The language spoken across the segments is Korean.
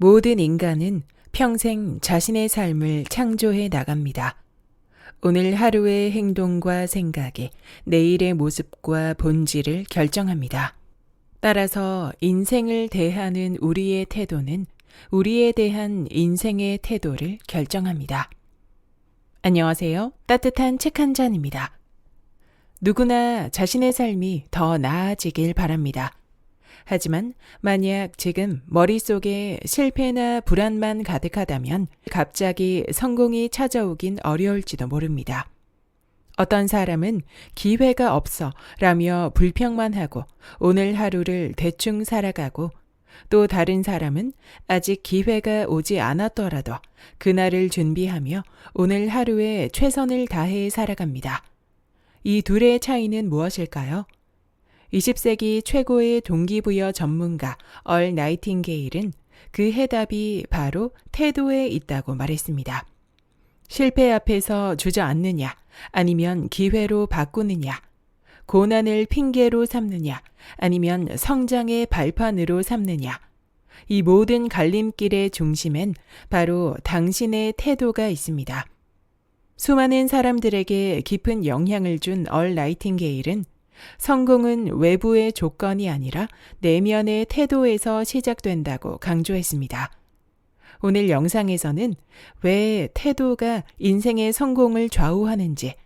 모든 인간은 평생 자신의 삶을 창조해 나갑니다. 오늘 하루의 행동과 생각이 내일의 모습과 본질을 결정합니다. 따라서 인생을 대하는 우리의 태도는 우리에 대한 인생의 태도를 결정합니다. 안녕하세요. 따뜻한 책 한 잔입니다. 누구나 자신의 삶이 더 나아지길 바랍니다. 하지만 만약 지금 머릿속에 실패나 불안만 가득하다면 갑자기 성공이 찾아오긴 어려울지도 모릅니다. 어떤 사람은 기회가 없어 라며 불평만 하고 오늘 하루를 대충 살아가고, 또 다른 사람은 아직 기회가 오지 않았더라도 그날을 준비하며 오늘 하루에 최선을 다해 살아갑니다. 이 둘의 차이는 무엇일까요? 20세기 최고의 동기부여 전문가 얼 나이팅게일은 그 해답이 바로 태도에 있다고 말했습니다. 실패 앞에서 주저앉느냐, 아니면 기회로 바꾸느냐, 고난을 핑계로 삼느냐, 아니면 성장의 발판으로 삼느냐, 이 모든 갈림길의 중심엔 바로 당신의 태도가 있습니다. 수많은 사람들에게 깊은 영향을 준 얼 나이팅게일은 성공은 외부의 조건이 아니라 내면의 태도에서 시작된다고 강조했습니다. 오늘 영상에서는 왜 태도가 인생의 성공을 좌우하는지,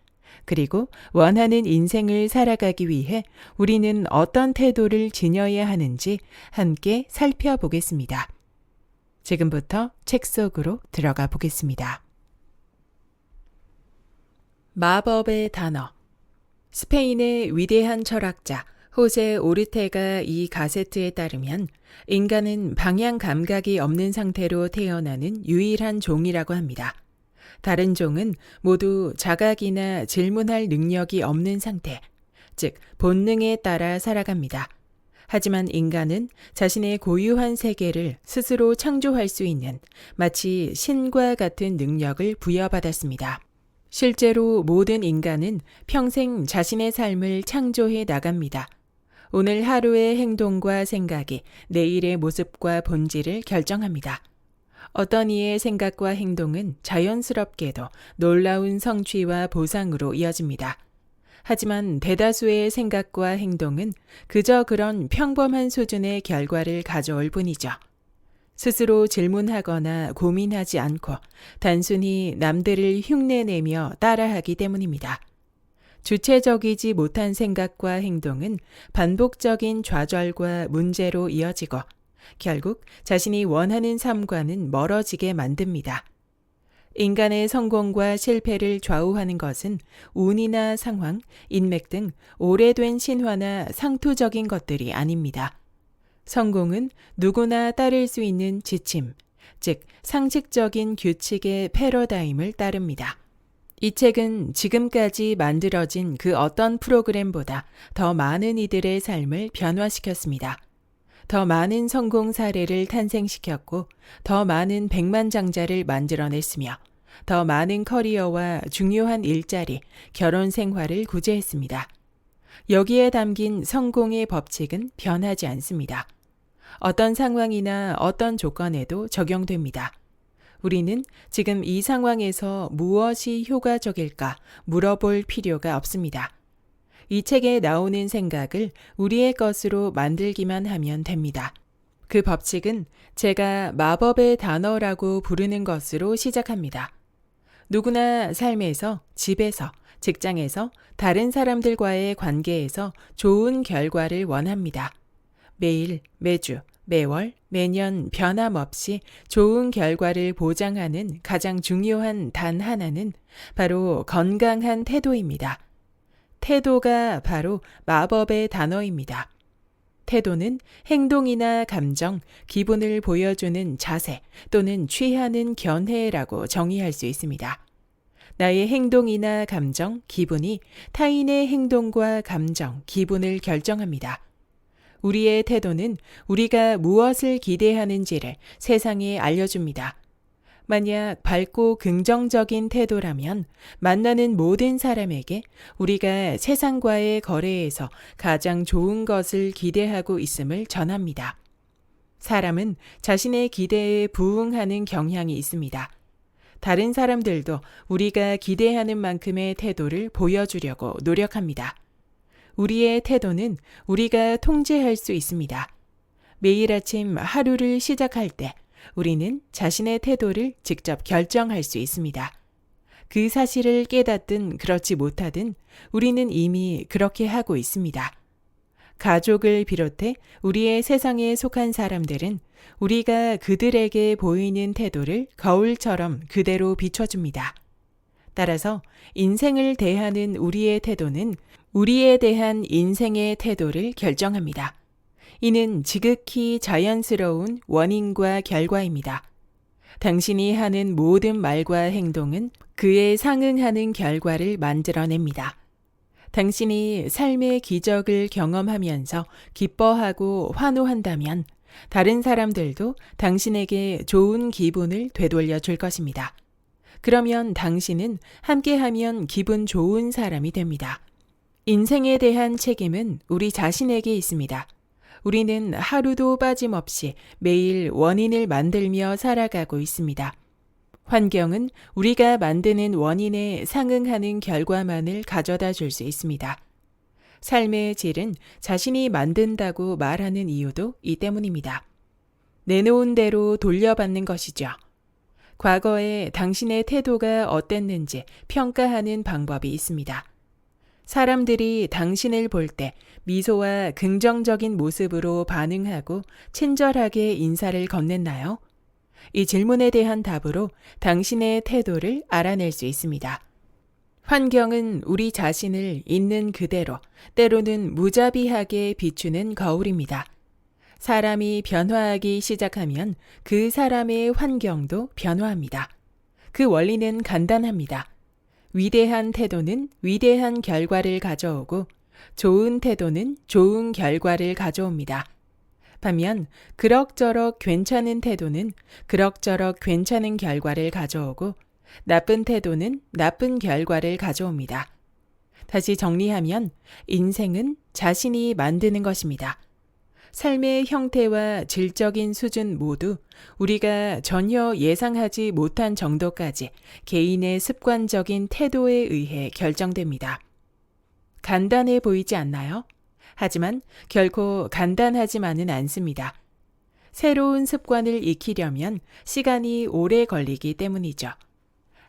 그리고 원하는 인생을 살아가기 위해 우리는 어떤 태도를 지녀야 하는지 함께 살펴보겠습니다. 지금부터 책 속으로 들어가 보겠습니다. 마법의 단어. 스페인의 위대한 철학자 호세 오르테가 이 가세트에 따르면 인간은 방향 감각이 없는 상태로 태어나는 유일한 종이라고 합니다. 다른 종은 모두 자각이나 질문할 능력이 없는 상태, 즉 본능에 따라 살아갑니다. 하지만 인간은 자신의 고유한 세계를 스스로 창조할 수 있는 마치 신과 같은 능력을 부여받았습니다. 실제로 모든 인간은 평생 자신의 삶을 창조해 나갑니다. 오늘 하루의 행동과 생각이 내일의 모습과 본질을 결정합니다. 어떤 이의 생각과 행동은 자연스럽게도 놀라운 성취와 보상으로 이어집니다. 하지만 대다수의 생각과 행동은 그저 그런 평범한 수준의 결과를 가져올 뿐이죠. 스스로 질문하거나 고민하지 않고 단순히 남들을 흉내내며 따라하기 때문입니다. 주체적이지 못한 생각과 행동은 반복적인 좌절과 문제로 이어지고 결국 자신이 원하는 삶과는 멀어지게 만듭니다. 인간의 성공과 실패를 좌우하는 것은 운이나 상황, 인맥 등 오래된 신화나 상투적인 것들이 아닙니다. 성공은 누구나 따를 수 있는 지침, 즉 상식적인 규칙의 패러다임을 따릅니다. 이 책은 지금까지 만들어진 그 어떤 프로그램보다 더 많은 이들의 삶을 변화시켰습니다. 더 많은 성공 사례를 탄생시켰고 더 많은 백만장자를 만들어냈으며 더 많은 커리어와 중요한 일자리, 결혼 생활을 구제했습니다. 여기에 담긴 성공의 법칙은 변하지 않습니다. 어떤 상황이나 어떤 조건에도 적용됩니다. 우리는 지금 이 상황에서 무엇이 효과적일까 물어볼 필요가 없습니다. 이 책에 나오는 생각을 우리의 것으로 만들기만 하면 됩니다. 그 법칙은 제가 마법의 단어라고 부르는 것으로 시작합니다. 누구나 삶에서, 집에서, 직장에서, 다른 사람들과의 관계에서 좋은 결과를 원합니다. 매일, 매주, 매월, 매년 변함없이 좋은 결과를 보장하는 가장 중요한 단 하나는 바로 건강한 태도입니다. 태도가 바로 마법의 단어입니다. 태도는 행동이나 감정, 기분을 보여주는 자세 또는 취하는 견해라고 정의할 수 있습니다. 나의 행동이나 감정, 기분이 타인의 행동과 감정, 기분을 결정합니다. 우리의 태도는 우리가 무엇을 기대하는지를 세상에 알려줍니다. 만약 밝고 긍정적인 태도라면 만나는 모든 사람에게 우리가 세상과의 거래에서 가장 좋은 것을 기대하고 있음을 전합니다. 사람은 자신의 기대에 부응하는 경향이 있습니다. 다른 사람들도 우리가 기대하는 만큼의 태도를 보여주려고 노력합니다. 우리의 태도는 우리가 통제할 수 있습니다. 매일 아침 하루를 시작할 때 우리는 자신의 태도를 직접 결정할 수 있습니다. 그 사실을 깨닫든 그렇지 못하든 우리는 이미 그렇게 하고 있습니다. 가족을 비롯해 우리의 세상에 속한 사람들은 우리가 그들에게 보이는 태도를 거울처럼 그대로 비춰줍니다. 따라서 인생을 대하는 우리의 태도는 우리에 대한 인생의 태도를 결정합니다. 이는 지극히 자연스러운 원인과 결과입니다. 당신이 하는 모든 말과 행동은 그에 상응하는 결과를 만들어냅니다. 당신이 삶의 기적을 경험하면서 기뻐하고 환호한다면 다른 사람들도 당신에게 좋은 기분을 되돌려 줄 것입니다. 그러면 당신은 함께하면 기분 좋은 사람이 됩니다. 인생에 대한 책임은 우리 자신에게 있습니다. 우리는 하루도 빠짐없이 매일 원인을 만들며 살아가고 있습니다. 환경은 우리가 만드는 원인에 상응하는 결과만을 가져다 줄 수 있습니다. 삶의 질은 자신이 만든다고 말하는 이유도 이 때문입니다. 내놓은 대로 돌려받는 것이죠. 과거에 당신의 태도가 어땠는지 평가하는 방법이 있습니다. 사람들이 당신을 볼 때 미소와 긍정적인 모습으로 반응하고 친절하게 인사를 건넸나요? 이 질문에 대한 답으로 당신의 태도를 알아낼 수 있습니다. 환경은 우리 자신을 있는 그대로, 때로는 무자비하게 비추는 거울입니다. 사람이 변화하기 시작하면 그 사람의 환경도 변화합니다. 그 원리는 간단합니다. 위대한 태도는 위대한 결과를 가져오고 좋은 태도는 좋은 결과를 가져옵니다. 반면 그럭저럭 괜찮은 태도는 그럭저럭 괜찮은 결과를 가져오고 나쁜 태도는 나쁜 결과를 가져옵니다. 다시 정리하면 인생은 자신이 만드는 것입니다. 삶의 형태와 질적인 수준 모두 우리가 전혀 예상하지 못한 정도까지 개인의 습관적인 태도에 의해 결정됩니다. 간단해 보이지 않나요? 하지만 결코 간단하지만은 않습니다. 새로운 습관을 익히려면 시간이 오래 걸리기 때문이죠.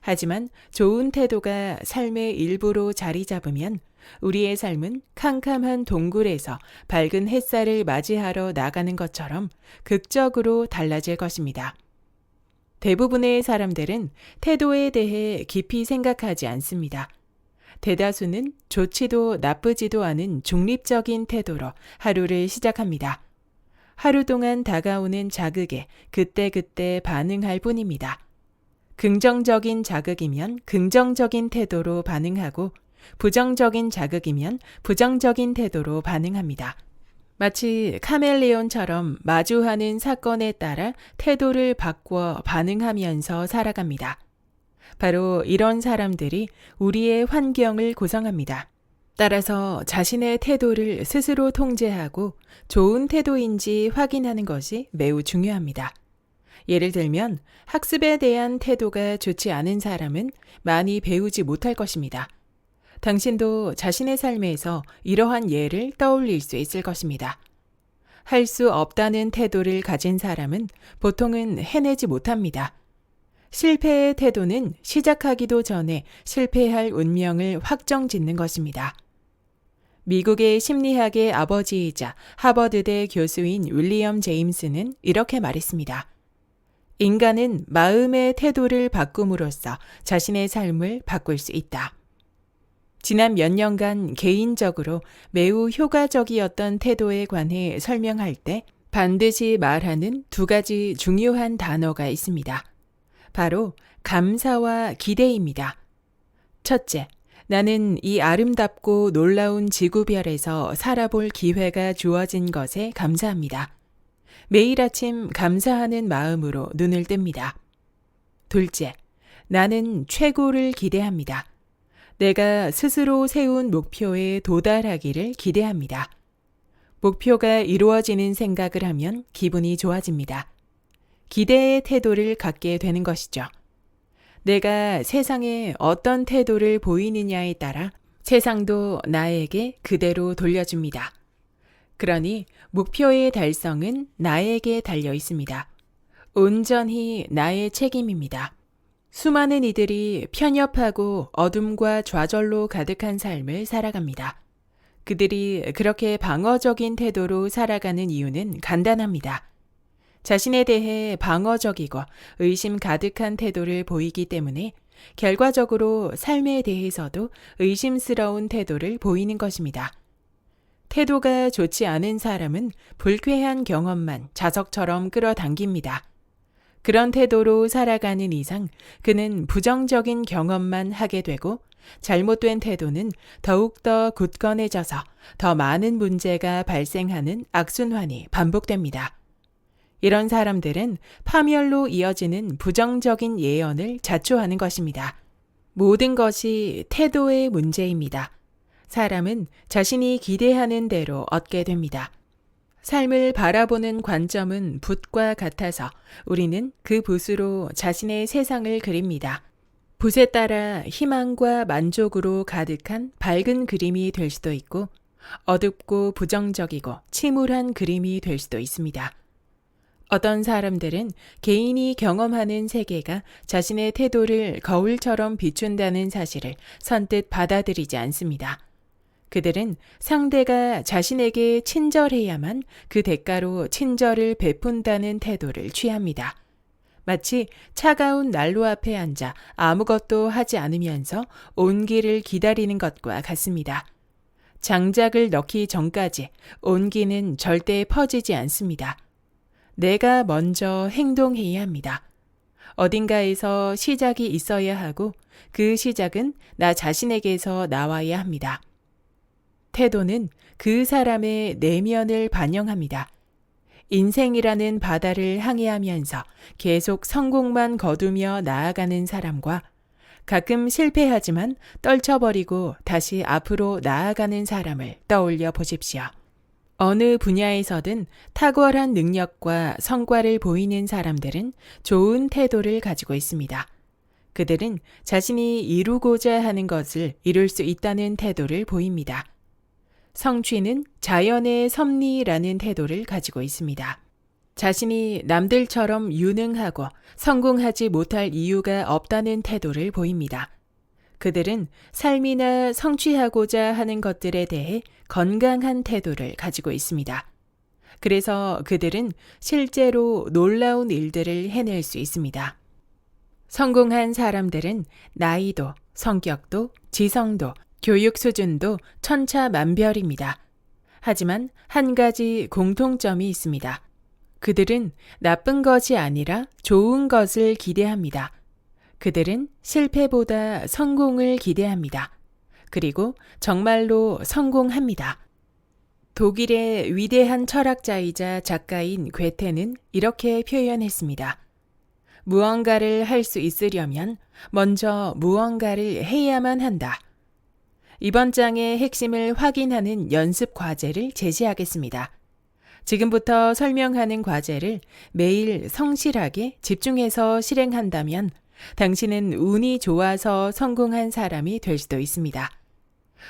하지만 좋은 태도가 삶의 일부로 자리 잡으면 우리의 삶은 캄캄한 동굴에서 밝은 햇살을 맞이하러 나가는 것처럼 극적으로 달라질 것입니다. 대부분의 사람들은 태도에 대해 깊이 생각하지 않습니다. 대다수는 좋지도 나쁘지도 않은 중립적인 태도로 하루를 시작합니다. 하루 동안 다가오는 자극에 그때그때 반응할 뿐입니다. 긍정적인 자극이면 긍정적인 태도로 반응하고 부정적인 자극이면 부정적인 태도로 반응합니다. 마치 카멜레온처럼 마주하는 사건에 따라 태도를 바꿔 반응하면서 살아갑니다. 바로 이런 사람들이 우리의 환경을 구성합니다. 따라서 자신의 태도를 스스로 통제하고 좋은 태도인지 확인하는 것이 매우 중요합니다. 예를 들면 학습에 대한 태도가 좋지 않은 사람은 많이 배우지 못할 것입니다. 당신도 자신의 삶에서 이러한 예를 떠올릴 수 있을 것입니다. 할 수 없다는 태도를 가진 사람은 보통은 해내지 못합니다. 실패의 태도는 시작하기도 전에 실패할 운명을 확정짓는 것입니다. 미국의 심리학의 아버지이자 하버드대 교수인 윌리엄 제임스는 이렇게 말했습니다. 인간은 마음의 태도를 바꿈으로써 자신의 삶을 바꿀 수 있다. 지난 몇 년간 개인적으로 매우 효과적이었던 태도에 관해 설명할 때 반드시 말하는 두 가지 중요한 단어가 있습니다. 바로 감사와 기대입니다. 첫째, 나는 이 아름답고 놀라운 지구별에서 살아볼 기회가 주어진 것에 감사합니다. 매일 아침 감사하는 마음으로 눈을 뜹니다. 둘째, 나는 최고를 기대합니다. 내가 스스로 세운 목표에 도달하기를 기대합니다. 목표가 이루어지는 생각을 하면 기분이 좋아집니다. 기대의 태도를 갖게 되는 것이죠. 내가 세상에 어떤 태도를 보이느냐에 따라 세상도 나에게 그대로 돌려줍니다. 그러니 목표의 달성은 나에게 달려 있습니다. 온전히 나의 책임입니다. 수많은 이들이 편협하고 어둠과 좌절로 가득한 삶을 살아갑니다. 그들이 그렇게 방어적인 태도로 살아가는 이유는 간단합니다. 자신에 대해 방어적이고 의심 가득한 태도를 보이기 때문에 결과적으로 삶에 대해서도 의심스러운 태도를 보이는 것입니다. 태도가 좋지 않은 사람은 불쾌한 경험만 자석처럼 끌어당깁니다. 그런 태도로 살아가는 이상 그는 부정적인 경험만 하게 되고 잘못된 태도는 더욱더 굳건해져서 더 많은 문제가 발생하는 악순환이 반복됩니다. 이런 사람들은 파멸로 이어지는 부정적인 예언을 자초하는 것입니다. 모든 것이 태도의 문제입니다. 사람은 자신이 기대하는 대로 얻게 됩니다. 삶을 바라보는 관점은 붓과 같아서 우리는 그 붓으로 자신의 세상을 그립니다. 붓에 따라 희망과 만족으로 가득한 밝은 그림이 될 수도 있고 어둡고 부정적이고 침울한 그림이 될 수도 있습니다. 어떤 사람들은 개인이 경험하는 세계가 자신의 태도를 거울처럼 비춘다는 사실을 선뜻 받아들이지 않습니다. 그들은 상대가 자신에게 친절해야만 그 대가로 친절을 베푼다는 태도를 취합니다. 마치 차가운 난로 앞에 앉아 아무것도 하지 않으면서 온기를 기다리는 것과 같습니다. 장작을 넣기 전까지 온기는 절대 퍼지지 않습니다. 내가 먼저 행동해야 합니다. 어딘가에서 시작이 있어야 하고 그 시작은 나 자신에게서 나와야 합니다. 태도는 그 사람의 내면을 반영합니다. 인생이라는 바다를 항해하면서 계속 성공만 거두며 나아가는 사람과 가끔 실패하지만 떨쳐버리고 다시 앞으로 나아가는 사람을 떠올려 보십시오. 어느 분야에서든 탁월한 능력과 성과를 보이는 사람들은 좋은 태도를 가지고 있습니다. 그들은 자신이 이루고자 하는 것을 이룰 수 있다는 태도를 보입니다. 성취는 자연의 섭리라는 태도를 가지고 있습니다. 자신이 남들처럼 유능하고 성공하지 못할 이유가 없다는 태도를 보입니다. 그들은 삶이나 성취하고자 하는 것들에 대해 건강한 태도를 가지고 있습니다. 그래서 그들은 실제로 놀라운 일들을 해낼 수 있습니다. 성공한 사람들은 나이도, 성격도, 지성도, 교육 수준도 천차만별입니다. 하지만 한 가지 공통점이 있습니다. 그들은 나쁜 것이 아니라 좋은 것을 기대합니다. 그들은 실패보다 성공을 기대합니다. 그리고 정말로 성공합니다. 독일의 위대한 철학자이자 작가인 괴테는 이렇게 표현했습니다. 무언가를 할 수 있으려면 먼저 무언가를 해야만 한다. 이번 장의 핵심을 확인하는 연습 과제를 제시하겠습니다. 지금부터 설명하는 과제를 매일 성실하게 집중해서 실행한다면 당신은 운이 좋아서 성공한 사람이 될 수도 있습니다.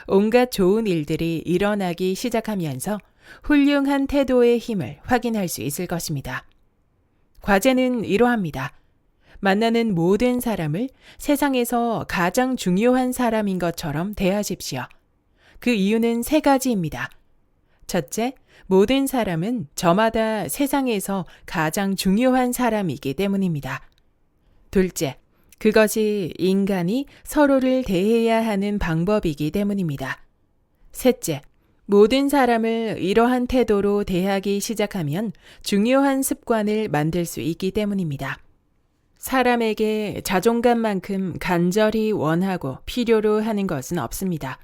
온갖 좋은 일들이 일어나기 시작하면서 훌륭한 태도의 힘을 확인할 수 있을 것입니다. 과제는 이러합니다. 만나는 모든 사람을 세상에서 가장 중요한 사람인 것처럼 대하십시오. 그 이유는 3가지입니다. 첫째, 모든 사람은 저마다 세상에서 가장 중요한 사람이기 때문입니다. 둘째, 그것이 인간이 서로를 대해야 하는 방법이기 때문입니다. 셋째, 모든 사람을 이러한 태도로 대하기 시작하면 중요한 습관을 만들 수 있기 때문입니다. 사람에게 자존감만큼 간절히 원하고 필요로 하는 것은 없습니다.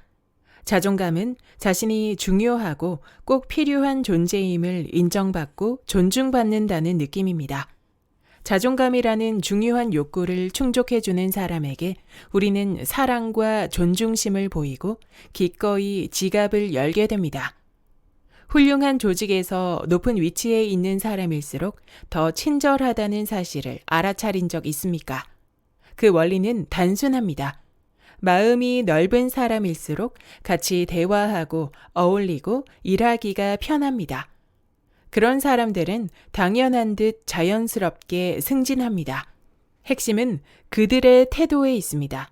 자존감은 자신이 중요하고 꼭 필요한 존재임을 인정받고 존중받는다는 느낌입니다. 자존감이라는 중요한 욕구를 충족해주는 사람에게 우리는 사랑과 존중심을 보이고 기꺼이 지갑을 열게 됩니다. 훌륭한 조직에서 높은 위치에 있는 사람일수록 더 친절하다는 사실을 알아차린 적 있습니까? 그 원리는 단순합니다. 마음이 넓은 사람일수록 같이 대화하고 어울리고 일하기가 편합니다. 그런 사람들은 당연한 듯 자연스럽게 승진합니다. 핵심은 그들의 태도에 있습니다.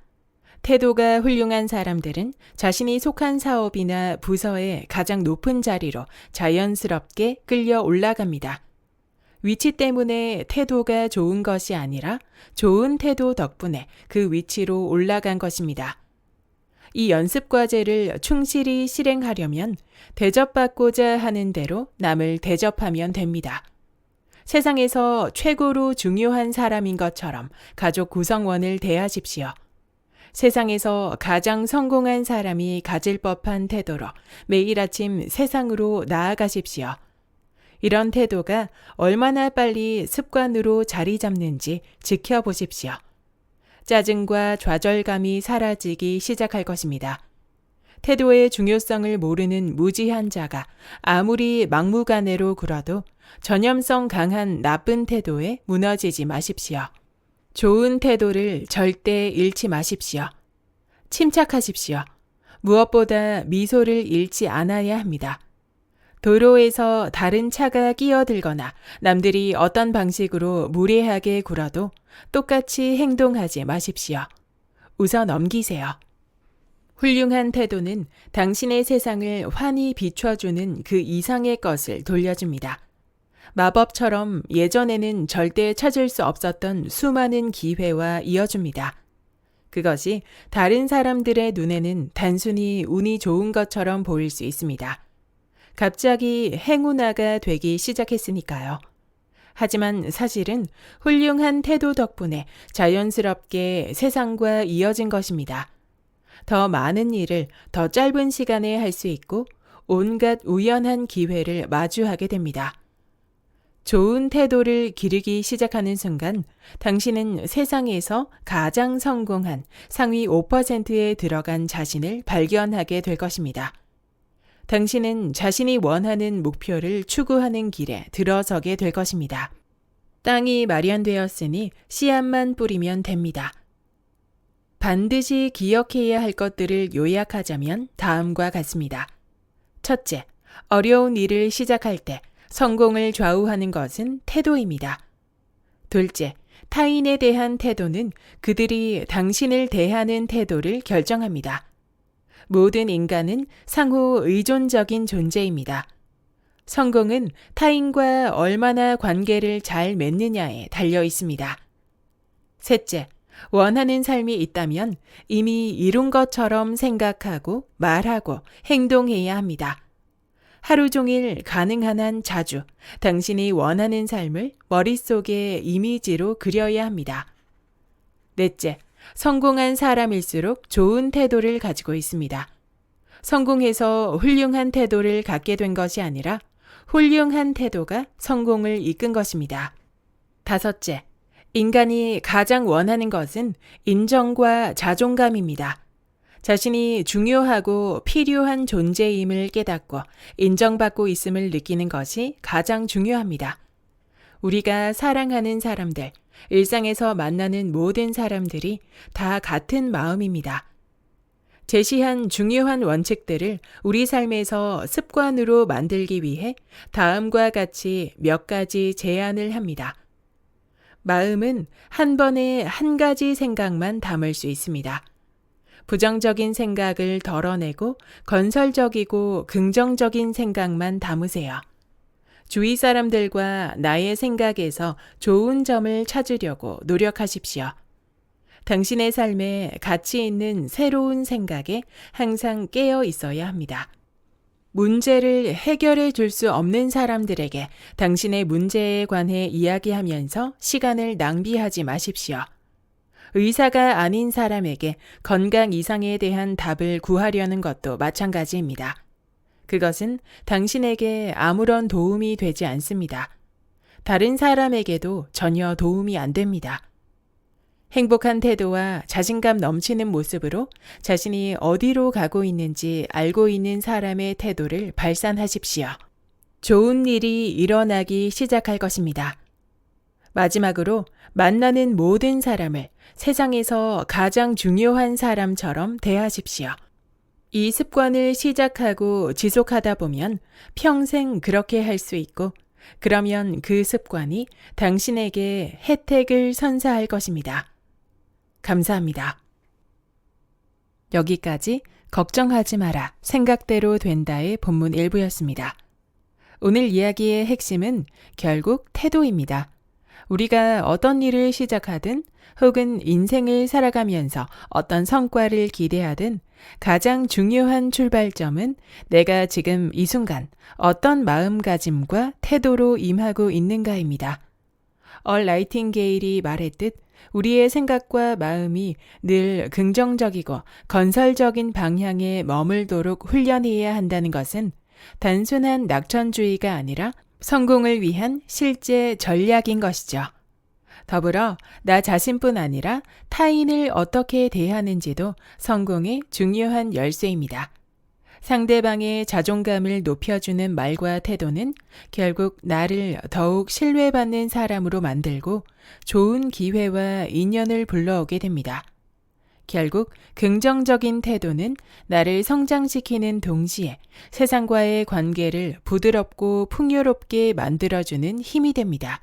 태도가 훌륭한 사람들은 자신이 속한 사업이나 부서의 가장 높은 자리로 자연스럽게 끌려 올라갑니다. 위치 때문에 태도가 좋은 것이 아니라 좋은 태도 덕분에 그 위치로 올라간 것입니다. 이 연습 과제를 충실히 실행하려면 대접받고자 하는 대로 남을 대접하면 됩니다. 세상에서 최고로 중요한 사람인 것처럼 가족 구성원을 대하십시오. 세상에서 가장 성공한 사람이 가질 법한 태도로 매일 아침 세상으로 나아가십시오. 이런 태도가 얼마나 빨리 습관으로 자리 잡는지 지켜보십시오. 짜증과 좌절감이 사라지기 시작할 것입니다. 태도의 중요성을 모르는 무지한 자가 아무리 막무가내로 굴어도 전염성 강한 나쁜 태도에 무너지지 마십시오. 좋은 태도를 절대 잃지 마십시오. 침착하십시오. 무엇보다 미소를 잃지 않아야 합니다. 도로에서 다른 차가 끼어들거나 남들이 어떤 방식으로 무례하게 굴어도 똑같이 행동하지 마십시오. 웃어 넘기세요. 훌륭한 태도는 당신의 세상을 환히 비춰주는 그 이상의 것을 돌려줍니다. 마법처럼 예전에는 절대 찾을 수 없었던 수많은 기회와 이어줍니다. 그것이 다른 사람들의 눈에는 단순히 운이 좋은 것처럼 보일 수 있습니다. 갑자기 행운아가 되기 시작했으니까요. 하지만 사실은 훌륭한 태도 덕분에 자연스럽게 세상과 이어진 것입니다. 더 많은 일을 더 짧은 시간에 할 수 있고 온갖 우연한 기회를 마주하게 됩니다. 좋은 태도를 기르기 시작하는 순간 당신은 세상에서 가장 성공한 상위 5%에 들어간 자신을 발견하게 될 것입니다. 당신은 자신이 원하는 목표를 추구하는 길에 들어서게 될 것입니다. 땅이 마련되었으니 씨앗만 뿌리면 됩니다. 반드시 기억해야 할 것들을 요약하자면 다음과 같습니다. 첫째, 어려운 일을 시작할 때 성공을 좌우하는 것은 태도입니다. 둘째, 타인에 대한 태도는 그들이 당신을 대하는 태도를 결정합니다. 모든 인간은 상호 의존적인 존재입니다. 성공은 타인과 얼마나 관계를 잘 맺느냐에 달려 있습니다. 셋째, 원하는 삶이 있다면 이미 이룬 것처럼 생각하고 말하고 행동해야 합니다. 하루 종일 가능한 한 자주 당신이 원하는 삶을 머릿속에 이미지로 그려야 합니다. 넷째, 성공한 사람일수록 좋은 태도를 가지고 있습니다. 성공해서 훌륭한 태도를 갖게 된 것이 아니라 훌륭한 태도가 성공을 이끈 것입니다. 다섯째, 인간이 가장 원하는 것은 인정과 자존감입니다. 자신이 중요하고 필요한 존재임을 깨닫고 인정받고 있음을 느끼는 것이 가장 중요합니다. 우리가 사랑하는 사람들, 일상에서 만나는 모든 사람들이 다 같은 마음입니다. 제시한 중요한 원칙들을 우리 삶에서 습관으로 만들기 위해 다음과 같이 몇 가지 제안을 합니다. 마음은 한 번에 한 가지 생각만 담을 수 있습니다. 부정적인 생각을 덜어내고 건설적이고 긍정적인 생각만 담으세요. 주위 사람들과 나의 생각에서 좋은 점을 찾으려고 노력하십시오. 당신의 삶에 가치 있는 새로운 생각에 항상 깨어 있어야 합니다. 문제를 해결해 줄 수 없는 사람들에게 당신의 문제에 관해 이야기하면서 시간을 낭비하지 마십시오. 의사가 아닌 사람에게 건강 이상에 대한 답을 구하려는 것도 마찬가지입니다. 그것은 당신에게 아무런 도움이 되지 않습니다. 다른 사람에게도 전혀 도움이 안 됩니다. 행복한 태도와 자신감 넘치는 모습으로 자신이 어디로 가고 있는지 알고 있는 사람의 태도를 발산하십시오. 좋은 일이 일어나기 시작할 것입니다. 마지막으로 만나는 모든 사람을 세상에서 가장 중요한 사람처럼 대하십시오. 이 습관을 시작하고 지속하다 보면 평생 그렇게 할 수 있고, 그러면 그 습관이 당신에게 혜택을 선사할 것입니다. 감사합니다. 여기까지 걱정하지 마라, 생각대로 된다의 본문 일부였습니다. 오늘 이야기의 핵심은 결국 태도입니다. 우리가 어떤 일을 시작하든 혹은 인생을 살아가면서 어떤 성과를 기대하든 가장 중요한 출발점은 내가 지금 이 순간 어떤 마음가짐과 태도로 임하고 있는가입니다. 나이팅게일이 말했듯 우리의 생각과 마음이 늘 긍정적이고 건설적인 방향에 머물도록 훈련해야 한다는 것은 단순한 낙천주의가 아니라 성공을 위한 실제 전략인 것이죠. 더불어 나 자신뿐 아니라 타인을 어떻게 대하는지도 성공의 중요한 열쇠입니다. 상대방의 자존감을 높여주는 말과 태도는 결국 나를 더욱 신뢰받는 사람으로 만들고 좋은 기회와 인연을 불러오게 됩니다. 결국 긍정적인 태도는 나를 성장시키는 동시에 세상과의 관계를 부드럽고 풍요롭게 만들어주는 힘이 됩니다.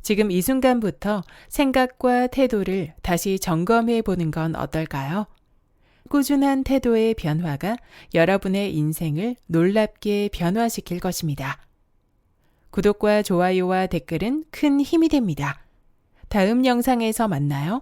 지금 이 순간부터 생각과 태도를 다시 점검해 보는 건 어떨까요? 꾸준한 태도의 변화가 여러분의 인생을 놀랍게 변화시킬 것입니다. 구독과 좋아요와 댓글은 큰 힘이 됩니다. 다음 영상에서 만나요.